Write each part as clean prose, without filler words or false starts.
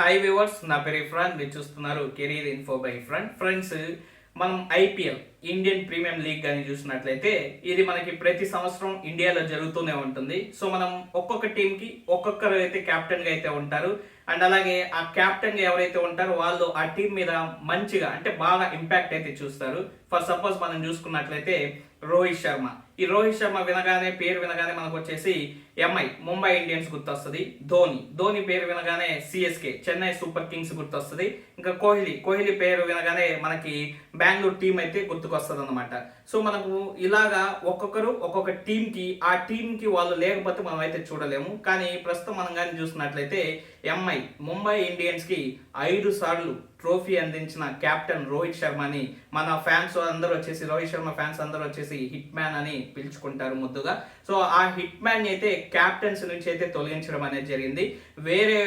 Hi viewers, నా పేరు ఇఫ్రాన్. మీరు చూస్తున్నారు career info by Ifran. Friends, మనం ఐపీఎల్ ఇండియన్ ప్రీమియం లీగ్ కానీ చూసినట్లయితే ఇది మనకి ప్రతి సంవత్సరం ఇండియాలో జరుగుతూనే ఉంటుంది. సో మనం ఒక్కొక్క టీంకి ఒక్కొక్కరు అయితే కెప్టెన్గా అయితే ఉంటారు. అండ్ అలాగే ఆ కెప్టెన్గా ఎవరైతే ఉంటారో వాళ్ళు ఆ టీం మీద మంచిగా అంటే బాగా ఇంపాక్ట్ అయితే చూస్తారు. ఫర్ సపోజ్ మనం చూసుకున్నట్లయితే రోహిత్ శర్మ. ఈ రోహిత్ శర్మ పేరు వినగానే మనకు వచ్చేసి ముంబై ఇండియన్స్ గుర్తొస్తుంది. ధోని పేరు వినగానే సిఎస్కే చెన్నై సూపర్ కింగ్స్ గుర్తొస్తుంది. ఇంకా కోహ్లీ పేరు వినగానే మనకి బెంగళూరు టీం అయితే గుర్తుకొస్తుంది అనమాట. సో మనకు ఇలాగా ఒక్కొక్కరు ఒక్కొక్క టీంకి ఆ టీంకి వాళ్ళు లేకపోతే మనం అయితే చూడలేము. కానీ ప్రస్తుతం మనం కానీ చూసినట్లయితే ముంబై ఇండియన్స్ కి 5 సార్లు ట్రోఫీ అందించిన కెప్టెన్ రోహిత్ శర్మని మన ఫ్యాన్స్ అందరూ వచ్చేసి రోహిత్ శర్మ ఫ్యాన్స్ అందరూ వచ్చేసి హిట్ మ్యాన్ అని పిలుచుకుంటారు ముద్దుగా. సో ఆ హిట్ మ్యాన్ అయితే క్యాప్టెన్స్ నుంచి అయితే తొలగించడం అనేది జరిగింది. వేరే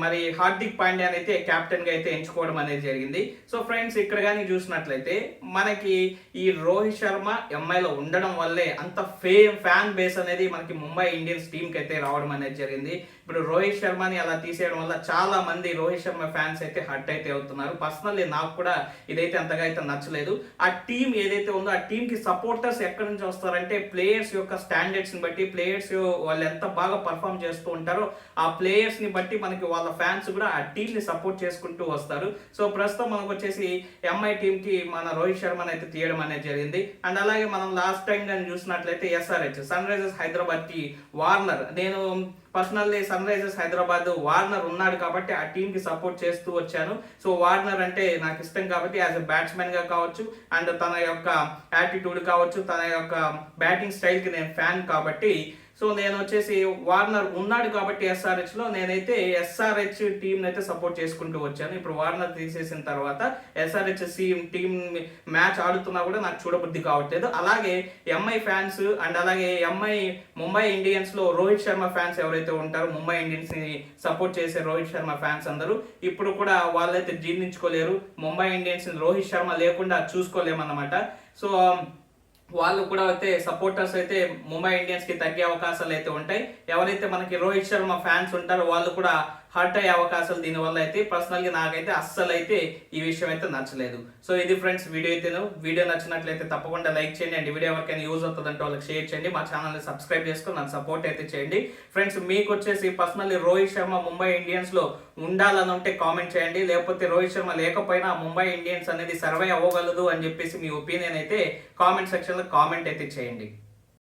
మరి హార్దిక్ పాండ్యాని అయితే కెప్టెన్ గా అయితే ఎంచుకోవడం అనేది జరిగింది. సో ఫ్రెండ్స్, ఇక్కడ కానీ చూసినట్లయితే మనకి ఈ రోహిత్ శర్మ ఎంఐలో ఉండడం వల్లే అంత ఫ్యాన్ బేస్ అనేది మనకి ముంబై ఇండియన్స్ టీమ్ కి అయితే రావడం అనేది జరిగింది. ఇప్పుడు రోహిత్ శర్మని అలా తీసేయడం వల్ల చాలా మంది రోహిత్ శర్మ ఫ్యాన్స్ అయితే హర్ట్ అయితే అవుతున్నారు. పర్సనల్లీ నాకు కూడా ఇదైతే అంతగా అయితే నచ్చలేదు. ఆ టీం ఏదైతే ఉందో ఆ టీం కి సపోర్టర్స్ ఎక్కడి నుంచి వస్తారంటే ప్లేయర్స్ యొక్క స్టాండర్డ్స్ ని బట్టి, ప్లేయర్స్ వాళ్ళు ఎంత బాగా పర్ఫామ్ చేస్తూ ఉంటారో ఆ ప్లేయర్స్ ని బట్టి మనకి వాళ్ళ ఫ్యాన్స్ కూడా ఆ టీం ని సపోర్ట్ చేసుకుంటూ వస్తారు. సో ప్రస్తుతం మనకు వచ్చేసి ఎంఐ టీం కి మన రోహిత్ శర్మని అయితే తీయడం అనేది జరిగింది. అండ్ అలాగే మనం లాస్ట్ టైం కానీ చూసినట్లయితే SRH సన్ రైజర్స్ హైదరాబాద్ కి వార్నర్, నేను personally Sunrisers Hyderabad Warner ఉన్నాడు కాబట్టి ఆ టీం కి సపోర్ట్ చేస్తూ వచ్చాను. సో వార్నర్ అంటే నాకు ఇష్టం కాబట్టి యాజ్ ఎ బ్యాట్స్మెన్ గా కావచ్చు అండ్ తన యొక్క యాటిట్యూడ్ కావచ్చు, తన యొక్క బ్యాటింగ్ స్టైల్ కి నేను ఫ్యాన్ కాబట్టి సో నేను వచ్చేసి వార్నర్ ఉన్నాడు కాబట్టి SRH లో నేనైతే SRH టీం అయితే సపోర్ట్ చేసుకుంటూ వచ్చాను. ఇప్పుడు వార్నర్ తీసేసిన తర్వాత SRH టీం మ్యాచ్ ఆడుతున్నా కూడా నాకు చూడబుద్ధి కావట్లేదు. అలాగే ఎంఐ ఫ్యాన్స్ అండ్ అలాగే ముంబై ఇండియన్స్ లో రోహిత్ శర్మ ఫ్యాన్స్ ఎవరైతే ఉంటారో ముంబై ఇండియన్స్ ని సపోర్ట్ చేసే రోహిత్ శర్మ ఫ్యాన్స్ అందరూ ఇప్పుడు కూడా వాళ్ళైతే జీర్ణించుకోలేరు. ముంబై ఇండియన్స్ రోహిత్ శర్మ లేకుండా చూసుకోలేమన్నమాట. సో వాళ్ళు కూడా అయితే సపోర్టర్స్ అయితే ముంబై ఇండియన్స్ కి తగ్గే అవకాశాలు అయితే ఉంటాయి. ఎవరైతే మనకి రోహిత్ శర్మ ఫ్యాన్స్ ఉంటారో వాళ్ళు కూడా హర్ట్ అయ్యే అవకాశాలు దీనివల్ల అయితే పర్సనల్ గా నాకైతే అస్సలు అయితే ఈ విషయం అయితే నచ్చలేదు. సో ఇది ఫ్రెండ్స్ వీడియో నచ్చినట్లయితే తప్పకుండా లైక్ చేయండి అండ్ వీడియో ఎవరికైనా యూజ్ అవుతుందంటే వాళ్ళకి షేర్ చేయండి. మా ఛానల్ని సబ్స్క్రైబ్ చేసుకొని నాకు సపోర్ట్ అయితే చేయండి. ఫ్రెండ్స్, మీకు వచ్చేసి పర్సనల్లీ రోహిత్ శర్మ ముంబై ఇండియన్స్ లో ఉండాలని ఉంటే కామెంట్ చేయండి. లేకపోతే రోహిత్ శర్మ లేకపోయినా ముంబై ఇండియన్స్ అనేది సర్వే అవ్వగలదు అని చెప్పేసి మీ ఒపీనియన్ అయితే కామెంట్ సెక్షన్ లో కామెంట్ అయితే చేయండి.